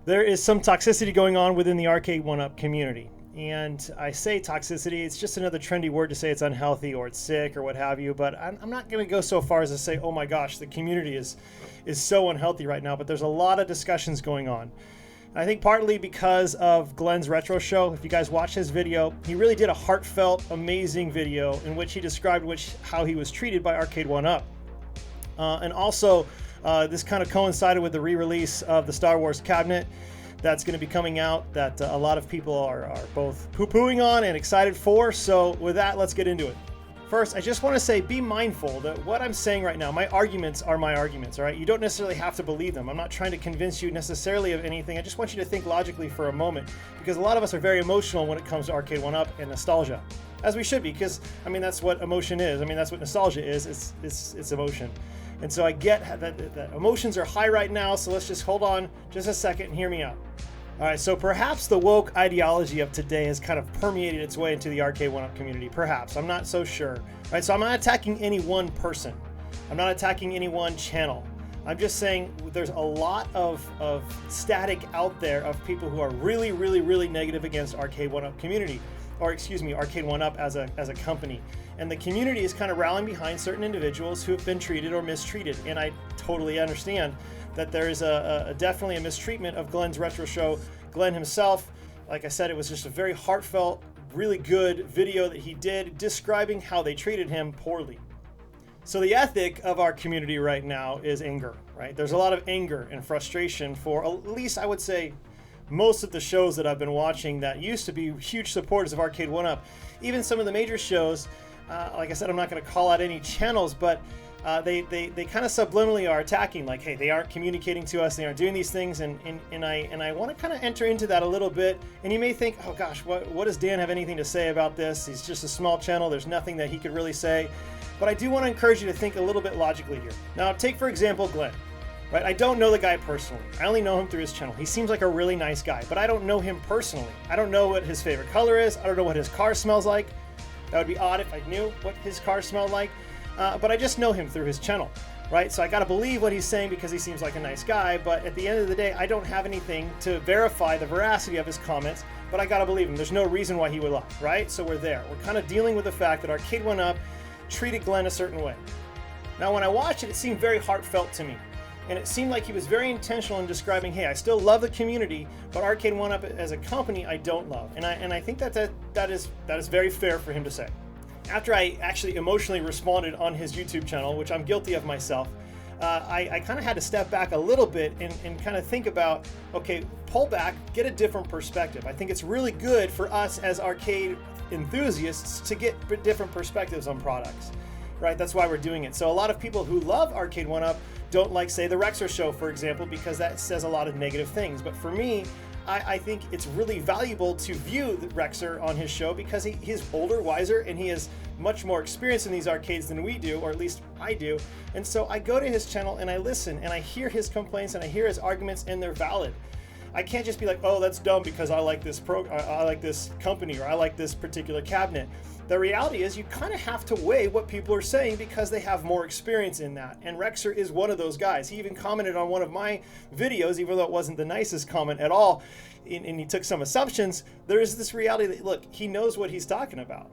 There is some toxicity going on within the Arcade 1-Up community. And I say toxicity, it's just another trendy word to say it's unhealthy or it's sick or what have you, but I'm not going to go so far as to say, oh my gosh, the community is so unhealthy right now, but there's a lot of discussions going on. I think partly because of Glenn's retro show. If you guys watch his video, he really did a heartfelt, amazing video in which he described how he was treated by Arcade 1-Up. And also, this kind of coincided with the re-release of the Star Wars cabinet that's going to be coming out that a lot of people are both poo-pooing on and excited for. So with that, let's get into it. First, I just want to say, be mindful that what I'm saying right now, my arguments are my arguments, all right? You don't necessarily have to believe them. I'm not trying to convince you necessarily of anything. I just want you to think logically for a moment, because a lot of us are very emotional when it comes to Arcade 1-Up and nostalgia, as we should be, because, I mean, that's what emotion is. I mean, that's what nostalgia is. It's emotion. And so I get that emotions are high right now, so let's just hold on just a second and hear me out. All right, so perhaps the woke ideology of today has kind of permeated its way into the Arcade 1-Up community. Perhaps, I'm not so sure. All right, so I'm not attacking any one person. I'm not attacking any one channel. I'm just saying there's a lot of static out there of people who are really, really, really negative against Arcade 1-Up community, or excuse me, Arcade 1-Up as a company. And the community is kind of rallying behind certain individuals who have been treated or mistreated. And I totally understand that there is definitely a mistreatment of Glenn's retro show. Glenn himself, like I said, it was just a very heartfelt, really good video that he did describing how they treated him poorly. So the ethic of our community right now is anger, right? There's a lot of anger and frustration for, at least I would say, most of the shows that I've been watching that used to be huge supporters of Arcade 1-Up. Even some of the major shows, like I said, I'm not going to call out any channels, but they kind of subliminally are attacking, like, hey, they aren't communicating to us, they aren't doing these things, and I want to kind of enter into that a little bit. And you may think, oh gosh, what does Dan have anything to say about this? He's just a small channel, there's nothing that he could really say. But I do want to encourage you to think a little bit logically here. Now, take for example Glenn. Right? I don't know the guy personally. I only know him through his channel. He seems like a really nice guy, but I don't know him personally. I don't know what his favorite color is. I don't know what his car smells like. That would be odd if I knew what his car smelled like. But I just know him through his channel, right? So I got to believe what he's saying because he seems like a nice guy. But at the end of the day, I don't have anything to verify the veracity of his comments, but I got to believe him. There's no reason why he would lie, right? So we're there. We're kind of dealing with the fact that Arcade 1-Up treated Glenn a certain way. Now, when I watched it, it seemed very heartfelt to me. And it seemed like he was very intentional in describing, hey, I still love the community, but Arcade 1-Up as a company, I don't love. And I think that is very fair for him to say. After I actually emotionally responded on his YouTube channel, which I'm guilty of myself, I kind of had to step back a little bit and kind of think about, okay, pull back, get a different perspective. I think it's really good for us as arcade enthusiasts to get different perspectives on products, right? That's why we're doing it. So a lot of people who love Arcade 1-Up don't like, say, the Rexer show, for example, because that says a lot of negative things. But for me, I think it's really valuable to view the Rexer on his show because he's older, wiser, and he has much more experience in these arcades than we do, or at least I do. And so I go to his channel and I listen and I hear his complaints and I hear his arguments, and they're valid. I can't just be like, oh, that's dumb because I like this I like this company, or I like this particular cabinet. The reality is you kind of have to weigh what people are saying because they have more experience in that. And Rexer is one of those guys. He even commented on one of my videos, even though it wasn't the nicest comment at all, and he took some assumptions. There is this reality that, look, he knows what he's talking about,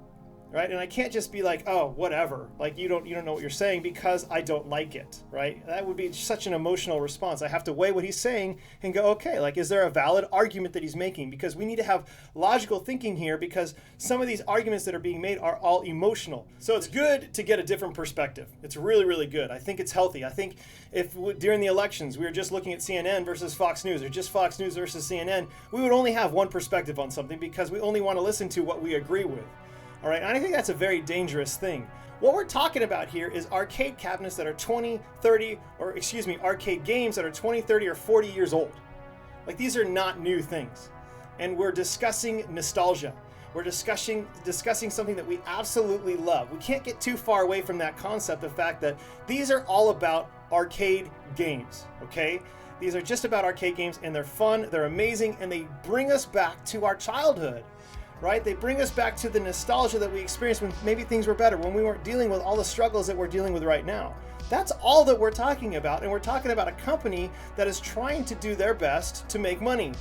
right? And I can't just be like, oh, whatever, like you don't know what you're saying because I don't like it, right? That would be such an emotional response. I have to weigh what he's saying and go, okay, like, is there a valid argument that he's making? Because we need to have logical thinking here, because some of these arguments that are being made are all emotional. So it's good to get a different perspective. It's really, really good. I think it's healthy. I think if during the elections we were just looking at CNN versus Fox News, or just Fox News versus CNN, we would only have one perspective on something because we only want to listen to what we agree with. All right, and I think that's a very dangerous thing. What we're talking about here is arcade cabinets that are 20, 30, or excuse me, arcade games that are 20, 30, or 40 years old. Like, these are not new things. And we're discussing nostalgia. We're discussing something that we absolutely love. We can't get too far away from that concept, the fact that these are all about arcade games, okay? These are just about arcade games, and they're fun, they're amazing, and they bring us back to our childhood. Right? They bring us back to the nostalgia that we experienced when maybe things were better, when we weren't dealing with all the struggles that we're dealing with right now. That's all that we're talking about, and we're talking about a company that is trying to do their best to make money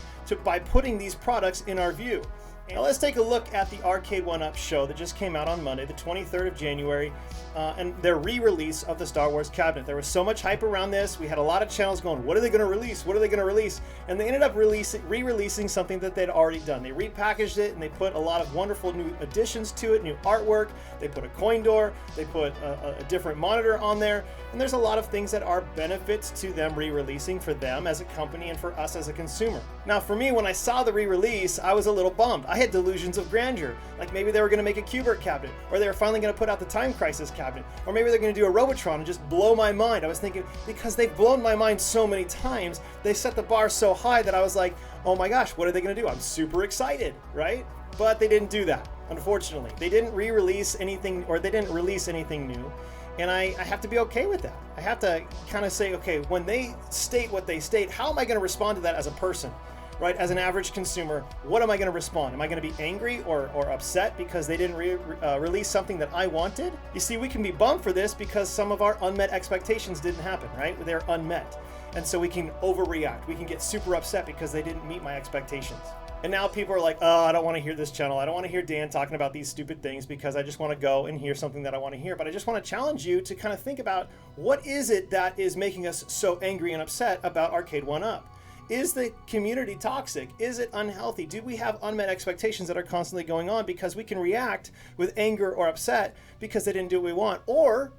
by putting these products in our view. Now let's take a look at the Arcade 1-Up show that just came out on Monday, the 23rd of January, and their re-release of the Star Wars cabinet. There was so much hype around this. We had a lot of channels going, what are they going to release? What are they going to release? And they ended up re-releasing something that they'd already done. They repackaged it, and they put a lot of wonderful new additions to it, new artwork. They put a coin door. They put a different monitor on there. And there's a lot of things that are benefits to them re-releasing for them as a company and for us as a consumer. Now, for me, when I saw the re-release, I was a little bummed. I had delusions of grandeur. Like maybe they were going to make a Q*bert cabinet, or they were finally going to put out the Time Crisis cabinet, or maybe they're going to do a Robotron and just blow my mind. I was thinking, because they've blown my mind so many times, they set the bar so high that I was like, oh my gosh, what are they going to do? I'm super excited, right? But they didn't do that, unfortunately. They didn't re-release anything, or they didn't release anything new. And I have to be okay with that. I have to kind of say, okay, when they state what they state, how am I going to respond to that as a person? Right, as an average consumer, what am I going to respond? Am I going to be angry or upset because they didn't release something that I wanted? You see, we can be bummed for this because some of our unmet expectations didn't happen, right? They're unmet. And so we can overreact. We can get super upset because they didn't meet my expectations. And now people are like, oh, I don't want to hear this channel. I don't want to hear Dan talking about these stupid things because I just want to go and hear something that I want to hear. But I just want to challenge you to kind of think about, what is it that is making us so angry and upset about Arcade 1-Up? Is the community toxic? Is it unhealthy? Do we have unmet expectations that are constantly going on because we can react with anger or upset because they didn't do what we want? Or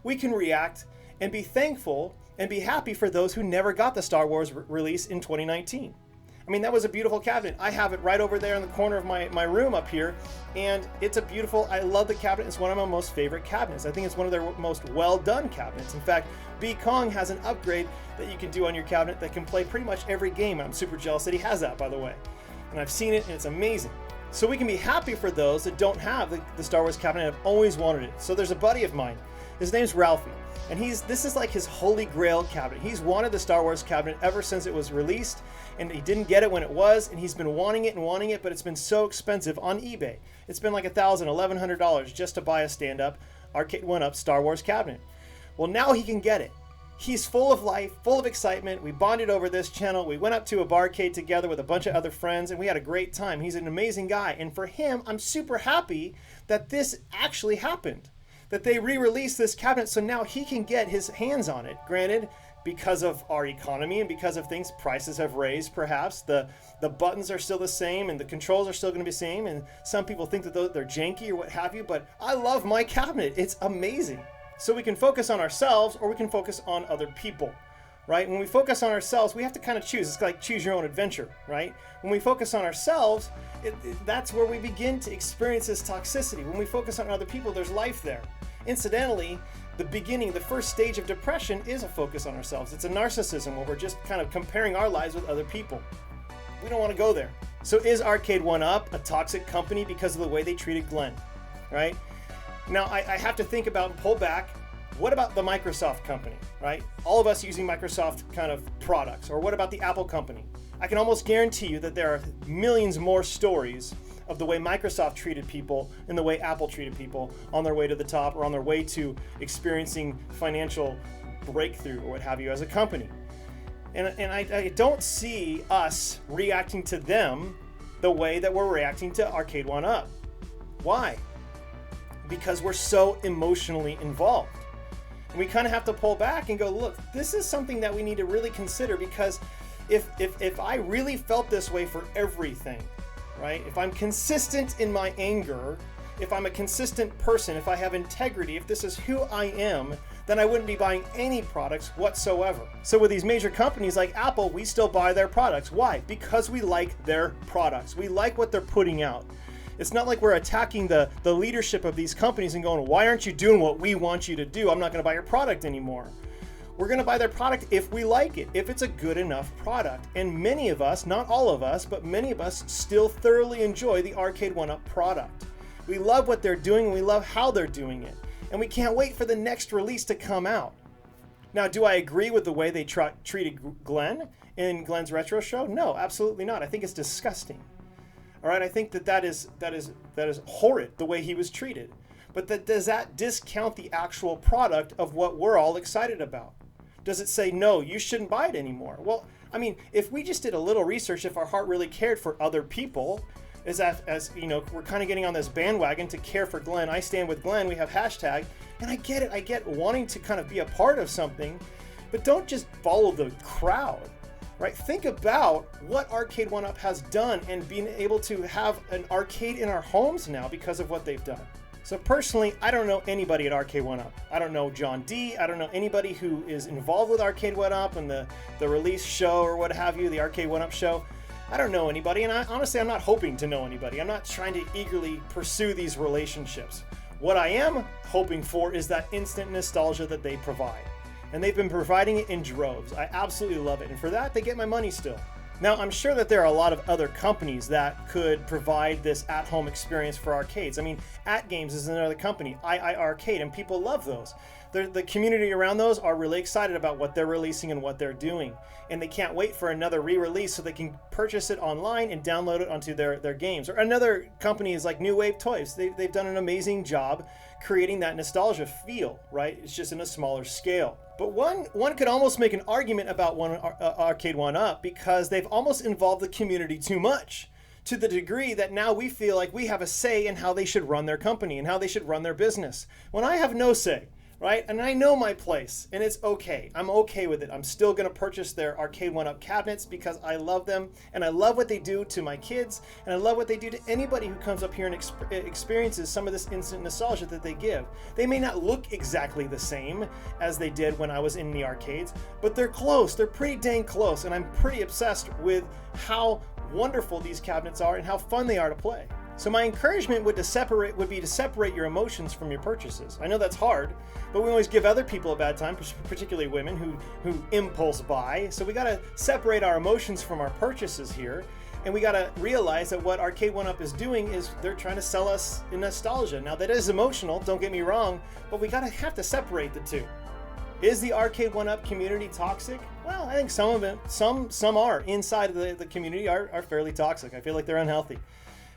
we can react and be thankful and be happy for those who never got the Star Wars release in 2019. I mean, that was a beautiful cabinet. I have it right over there in the corner of my room up here, and it's a beautiful, I love the cabinet. It's one of my most favorite cabinets. I think it's one of their most well done cabinets. In fact, B. Kong has an upgrade that you can do on your cabinet that can play pretty much every game. I'm super jealous that he has that, by the way. And I've seen it, and it's amazing. So we can be happy for those that don't have the Star Wars cabinet and have always wanted it. So there's a buddy of mine. His name's Ralphie. And this is like his holy grail cabinet. He's wanted the Star Wars cabinet ever since it was released, and he didn't get it when it was, and he's been wanting it, but it's been so expensive on eBay. It's been like $1,000, $1,100 just to buy a stand-up Arcade 1-Up Star Wars cabinet. Well, now he can get it. He's full of life, full of excitement. We bonded over this channel. We went up to a barcade together with a bunch of other friends, and we had a great time. He's an amazing guy, and for him, I'm super happy that this actually happened, that they re-released this cabinet so now he can get his hands on it. Granted, because of our economy and because of things, prices have raised perhaps. The buttons are still the same and the controls are still going to be the same, and some people think that they're janky or what have you, but I love my cabinet. It's amazing. So we can focus on ourselves or we can focus on other people, right? When we focus on ourselves, we have to kind of choose. It's like choose your own adventure, right? When we focus on ourselves, that's where we begin to experience this toxicity. When we focus on other people, there's life there. Incidentally, the first stage of depression is a focus on ourselves. It's a narcissism where we're just kind of comparing our lives with other people. We don't want to go there. So is Arcade 1-Up a toxic company because of the way they treated Glenn, right? Now, I have to think about and pull back. What about the Microsoft company, right? All of us using Microsoft kind of products. Or what about the Apple company? I can almost guarantee you that there are millions more stories of the way Microsoft treated people and the way Apple treated people on their way to the top or on their way to experiencing financial breakthrough or what have you as a company. And I don't see us reacting to them the way that we're reacting to Arcade 1-Up. Why? Because we're so emotionally involved. And we kind of have to pull back and go, look, this is something that we need to really consider, because if I really felt this way for everything, right? If I'm consistent in my anger, if I'm a consistent person, if I have integrity, if this is who I am, then I wouldn't be buying any products whatsoever. So with these major companies like Apple, we still buy their products. Why? Because we like their products. We like what they're putting out. It's not like we're attacking the leadership of these companies and going, why aren't you doing what we want you to do? I'm not going to buy your product anymore. We're going to buy their product if we like it, if it's a good enough product. And many of us, not all of us, but many of us still thoroughly enjoy the Arcade 1-Up product. We love what they're doing and we love how they're doing it. And we can't wait for the next release to come out. Now, do I agree with the way they treated Glenn in Glenn's retro show? No, absolutely not. I think it's disgusting. All right, I think that is horrid the way he was treated. But does that discount the actual product of what we're all excited about? Does it say, no, you shouldn't buy it anymore? Well, I mean, if we just did a little research, if our heart really cared for other people, as you know, we're kind of getting on this bandwagon to care for Glenn. I stand with Glenn. We have hashtag, and I get it. I get wanting to kind of be a part of something, but don't just follow the crowd, right? Think about what Arcade 1Up has done and being able to have an arcade in our homes now because of what they've done. So personally, I don't know anybody at Arcade 1Up. I don't know John D. I don't know anybody who is involved with Arcade 1Up and the release show or what have you, the Arcade 1Up show. I don't know anybody, and honestly, I'm not hoping to know anybody. I'm not trying to eagerly pursue these relationships. What I am hoping for is that instant nostalgia that they provide. And they've been providing it in droves. I absolutely love it. And for that, they get my money still. Now, I'm sure that there are a lot of other companies that could provide this at-home experience for arcades. I mean, AtGames is another company, IIRcade, and people love those. The community around those are really excited about what they're releasing and what they're doing. And they can't wait for another re-release so they can purchase it online and download it onto their games. Or another company is like New Wave Toys. They've done an amazing job creating that nostalgia feel, right? It's just in a smaller scale. But one could almost make an argument about Arcade 1Up because they've almost involved the community too much, to the degree that now we feel like we have a say in how they should run their company and how they should run their business, when I have no say. Right? And I know my place, and it's okay. I'm okay with it. I'm still going to purchase their Arcade 1Up cabinets because I love them, and I love what they do to my kids, and I love what they do to anybody who comes up here and experiences some of this instant nostalgia that they give. They may not look exactly the same as they did when I was in the arcades, but they're close. They're pretty dang close, and I'm pretty obsessed with how wonderful these cabinets are and how fun they are to play. So my encouragement would be to separate your emotions from your purchases. I know that's hard, but we always give other people a bad time, particularly women who impulse buy. So we got to separate our emotions from our purchases here, and we got to realize that what Arcade 1Up is doing is they're trying to sell us in nostalgia. Now that is emotional, don't get me wrong, but we have to separate the two. Is the Arcade 1Up community toxic? Well, I think some of it, some are inside of the community are fairly toxic. I feel like they're unhealthy.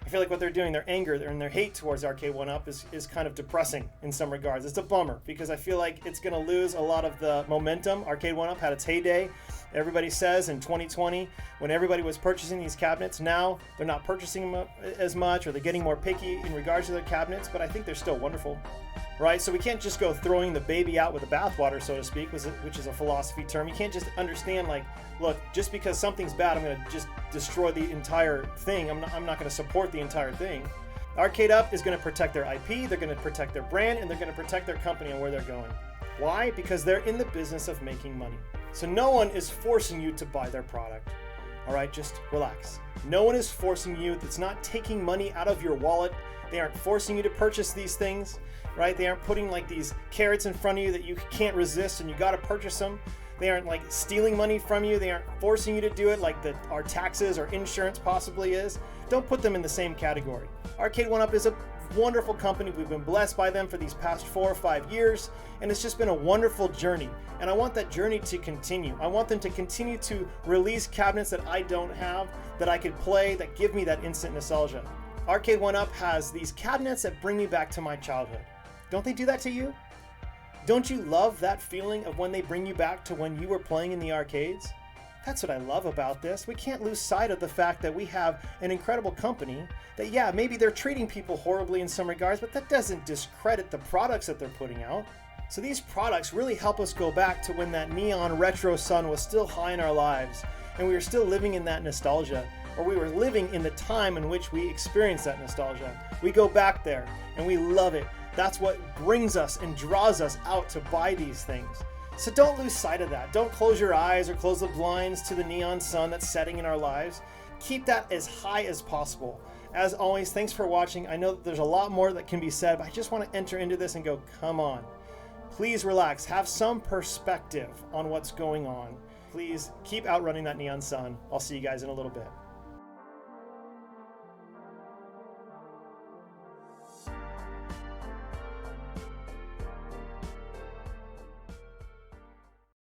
I feel like what they're doing, their anger and their hate towards Arcade 1Up is kind of depressing in some regards. It's a bummer because I feel like it's going to lose a lot of the momentum. Arcade 1Up had its heyday. Everybody says in 2020, when everybody was purchasing these cabinets, now they're not purchasing them as much, or they're getting more picky in regards to their cabinets, but I think they're still wonderful. Right? So we can't just go throwing the baby out with the bathwater, so to speak, which is a philosophy term. You can't just understand, like, look, just because something's bad, I'm going to just destroy the entire thing. I'm not going to support the entire thing. Arcade Up is going to protect their IP, they're going to protect their brand, and they're going to protect their company and where they're going. Why? Because they're in the business of making money. So no one is forcing you to buy their product. All right, just relax. No one is forcing you. It's not taking money out of your wallet. They aren't forcing you to purchase these things, right? They aren't putting like these carrots in front of you that you can't resist and you got to purchase them. They aren't like stealing money from you. They aren't forcing you to do it like our taxes or insurance possibly is. Don't put them in the same category. Arcade 1Up is a wonderful company. We've been blessed by them for these past 4 or 5 years, and it's just been a wonderful journey. And I want that journey to continue. I want them to continue to release cabinets that I don't have, that I could play, that give me that instant nostalgia. Arcade 1Up has these cabinets that bring me back to my childhood. Don't they do that to you? Don't you love that feeling of when they bring you back to when you were playing in the arcades? That's what I love about this. We can't lose sight of the fact that we have an incredible company that, yeah, maybe they're treating people horribly in some regards, but that doesn't discredit the products that they're putting out. So these products really help us go back to when that neon retro sun was still high in our lives and we were still living in that nostalgia, or we were living in the time in which we experienced that nostalgia. We go back there and we love it. That's what brings us and draws us out to buy these things. So don't lose sight of that. Don't close your eyes or close the blinds to the neon sun that's setting in our lives. Keep that as high as possible. As always, thanks for watching. I know that there's a lot more that can be said, but I just want to enter into this and go, come on. Please relax. Have some perspective on what's going on. Please keep outrunning that neon sun. I'll see you guys in a little bit.